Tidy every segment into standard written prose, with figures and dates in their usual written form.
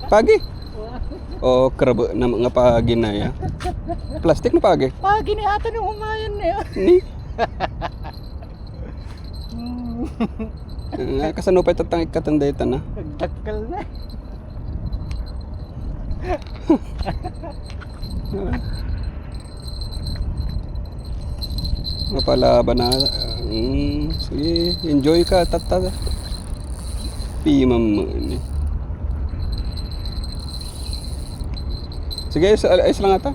Pagi. Oh, krabo na mga pagi na ya. Plastik na pagi. Pagi ni ata nung umayan na yun. Ni. Kasano pa itatang ikatandayta na. Nagdakkel na. Mapalaban na. Sige, enjoy ka, tata. Pimam mo. Sige, ayos lang ata.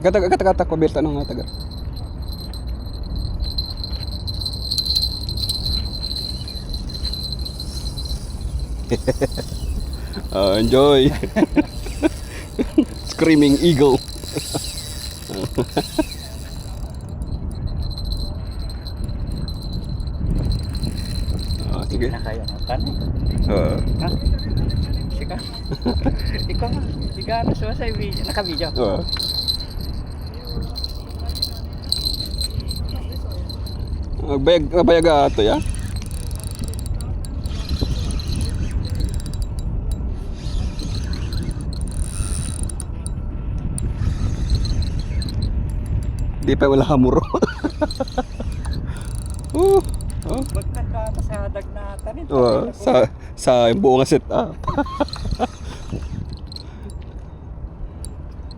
Gata, pabilta nung taga. Enjoy. Screaming eagle. Sige. Na kayo ng tanong. Ha? Sika. Ikaw nga. Sika na sa video. Naka-video. Bayag ato ya. Di pa wala hamuro. Magkanda sa hadag na tanin. Sa buong set up.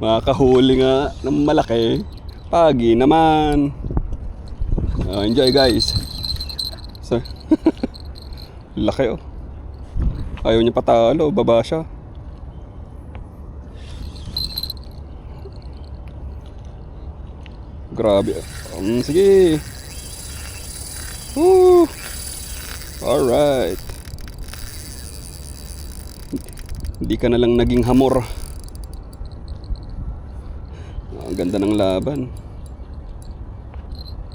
Makakahuli nga ng malaki. Pagi naman. Enjoy guys. So, laki oh. Ayaw niya patalo, baba siya. Grabe. Sige. Alright. Hindi ka na lang naging hamor. Ang ganda ng laban.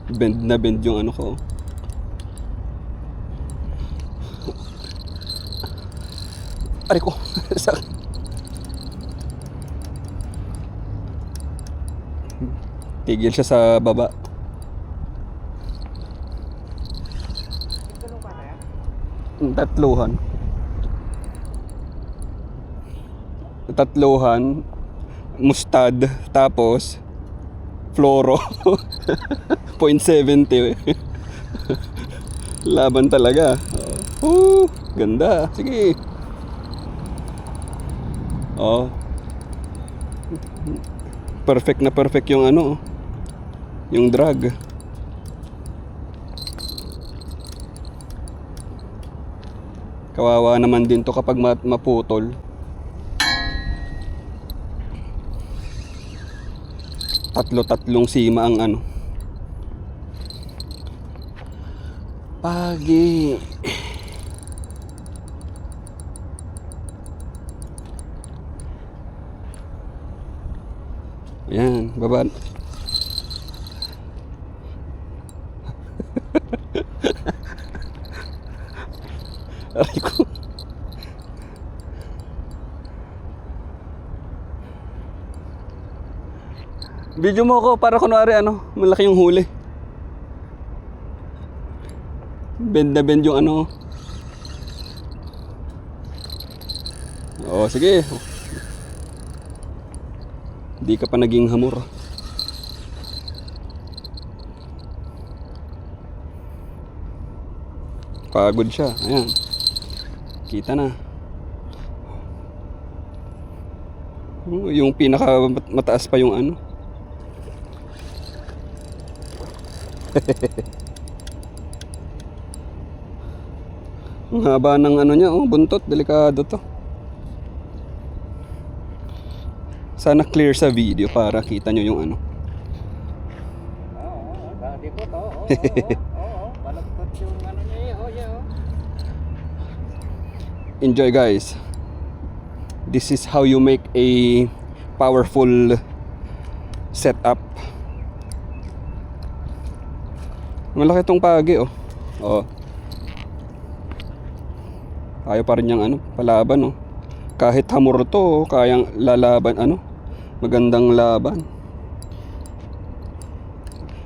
Bend na bend yung ano ko. Aray ko. Tigil siya sa baba. Tatluhan. Mustad. Tapos Floro. 0.70. Laban talaga. Ganda. Sige. Perfect na perfect yung ano. Yung drag. Kawawa naman din to kapag maputol. Tatlong sima ang ano. Pagi. Ayan, baba. Aray ko. Video mo ako para kunwari ano, malaki yung huli. Bend na bend yung ano. Sige. Di ka pa naging hamor. Pagod siya. Ayan. Kita na. Yung pinaka mataas pa yung ano. Ang haba ng ano niya, buntot, delikado to. Sana clear sa video para kita nyo yung ano. Dati ko to. Balagtot yung ano niya. Enjoy guys. This is how you make a powerful setup. Malaki tong pagi Ayaw pa rin yung ano, palaban Kahit hamor to, kayang lalaban magandang laban.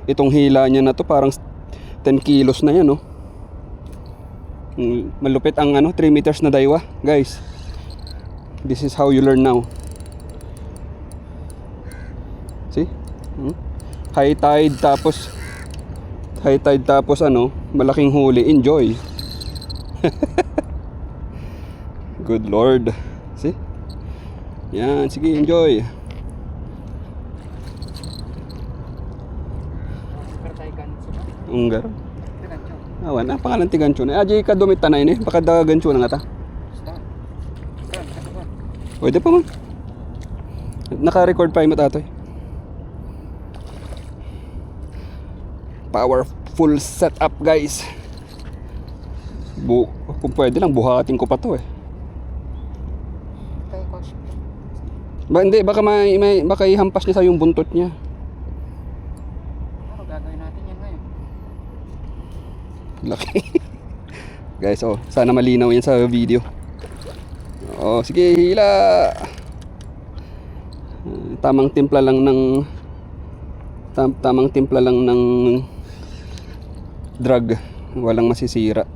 Itong hila niya na to parang 10 kilos na yan Malupit ang 3 meters na daywa, guys. This is how you learn now. See? High tide tapos ano, malaking huli. Enjoy. Good Lord. See? Yan, sige, enjoy. Unggar. Awan, pangalan ti gancho na. Aji ka dumit tanay ni, baka da gancho na nga ta. Pwede pa man. Naka-record pa yung matatoy. Powerful setup, guys. Kung pwede lang, buhatin ko pa to eh. Hindi, baka ihampas niya sa yung buntot niya. Ano gagawin natin yan ngayon? Laki. Guys, sana malinaw yan sa video. Sige, hila. Tamang timpla lang ng drug. Walang masisira.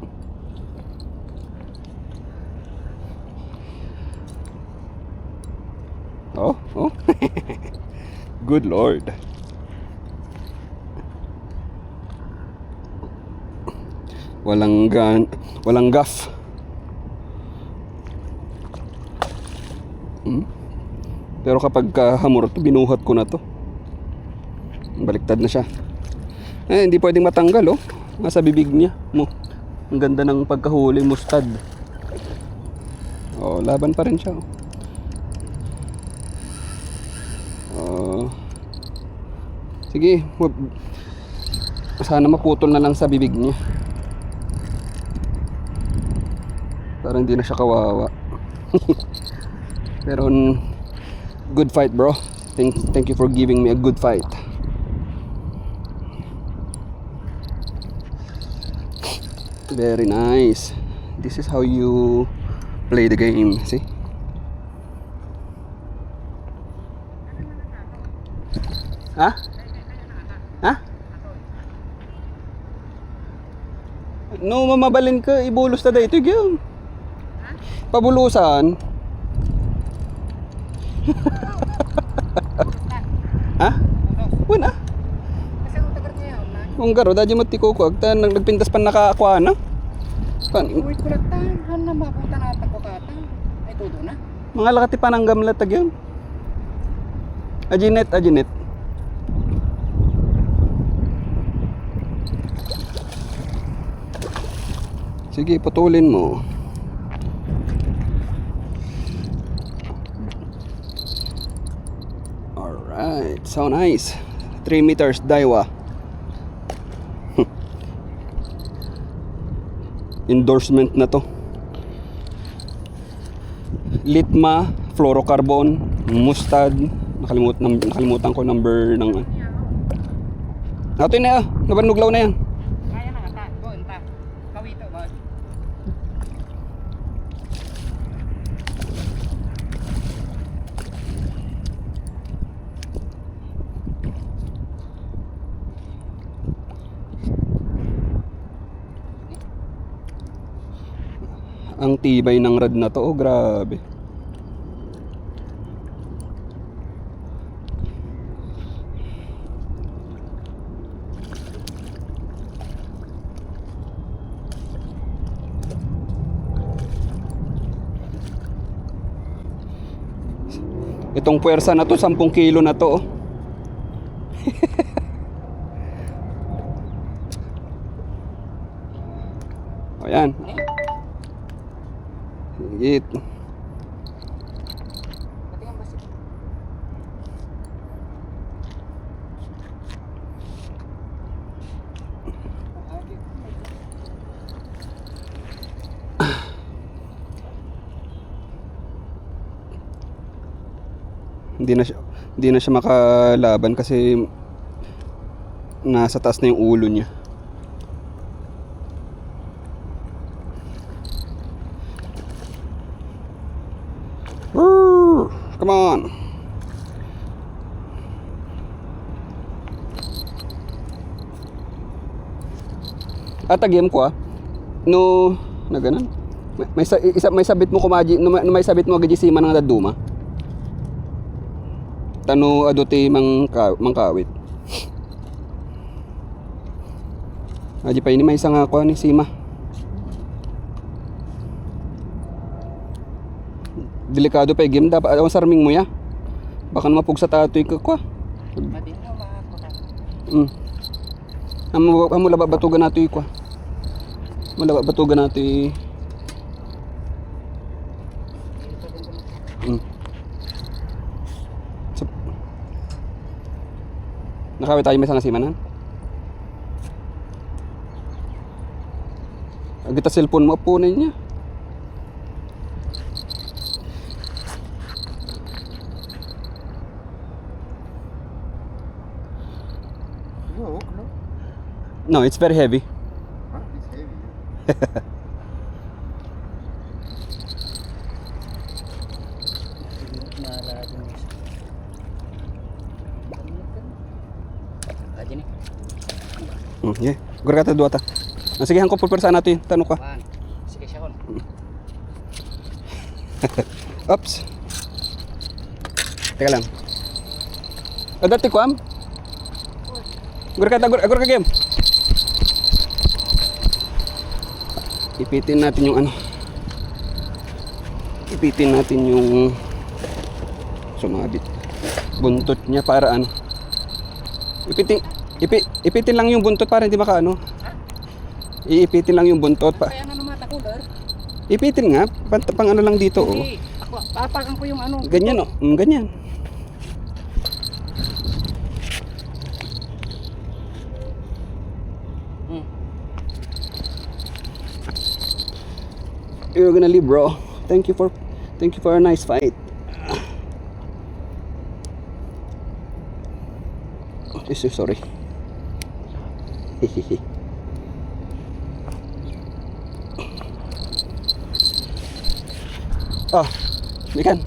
Oh. Good Lord. Walang gaff. Pero kapag hamor to, binuhat ko na to. Baliktad na siya. Hindi pwedeng matanggal, oh. Nasa bibig niya. Ang ganda ng pagkahuli, mustad. Laban pa rin siya, oh. Sige, sana maputol na lang sa bibig niya. Para hindi na siya kawawa. Pero good fight, bro. Thank you for giving me a good fight. Very nice. This is how you play the game. See? Ha? No, mamabalin ka, ibulos na dito gyud. Pabulusan. Ha? Wala. Kasi ang tagar niya yun, Kung garo, dadya mo tiko ko. Nagpintas pa nakakuha na. Wait ko lang han na mapunta na atang ko katang. Ay, todo na. Mga lakati pa ng gamlatag yun. Ajinet. Sige, putulin mo. Alright, so nice. 3 meters Daiwa. Endorsement na to. Litma, fluorocarbon, mustard. Nakalimutan ko number ng... Ito na nabanuglaw na yan. Kaya na ata. Go, inta. Kawito, boss. Ang tibay ng rod na to, grabe. Itong puwersa na to, 10 kilo na to. Ayan. Higit. Patingin ba si... Hindi na siya makalaban kasi nasa taas na yung ulo niya. Come on. Atagyan ko no na ganun. May sabit mo kumaji, may sabit mo gaji sima ng daduma. Tano adote mangkawit. Aji pa ini may isang ako ni sima. Delikado pa game dapat ang sarming mo ya. Baka mapug sa tatoy ka kwa. Madi na makakuha. Amo laba batugan nato kwa. Malaba batugan nato So, nakawit tayo may isang asimanan. Agita cellphone mo punin niya. No, it's very heavy. It's heavy. Naalala mo isa. Aja nih. Yeah. Gura kata dua ta. Sige hangko pulpersa natin. Tanong ka. Wan. Sige siya kon. Oops. Teka lang. Dati ko am. Gura ka game. Ipitin natin yung ano. Ipitin natin yung sumabit. Buntot niya para ano. Ipitin lang yung buntot para hindi maka ano. Iipitin lang yung buntot pa. Kaya nga mata cooler. Ipitin nga pang ano lang dito oh. Hindi. Ako papakan ko yung ano. Ganyan oh. Ganyan. You're gonna leave, bro. Thank you for a nice fight. Oh, sorry. Oh, ikan.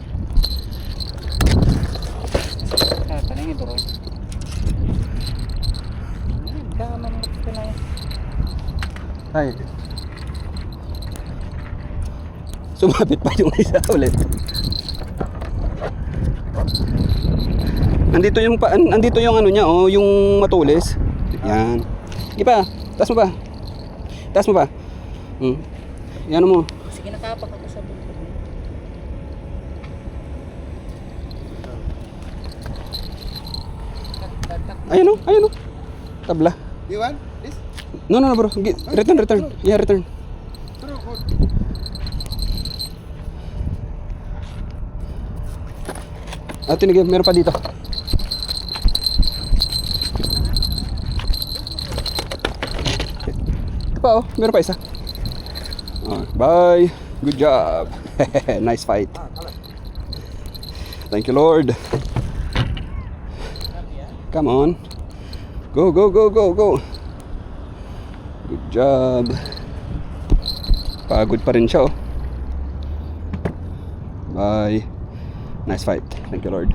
Tanangin to. Gaman mo ito na. Ay. Sumabit pa yung isa ulit. Nandito yung ano niya oh, yung matulis. Yan. Sige pa, taas mo pa. Taas mo pa. Yan mo. Sige nakapak ako sa buntot. Ayun oh. Tabla. Do you want this? No, bro. Return. Yeah, return. Tinigil, meron pa dito. Ito pa oh, meron pa isa. Bye. Good job. Nice fight. Thank you, Lord. Come on. Go. Good job. Pagod pa rin siya oh. Bye. Nice fight. Thank you, Lord.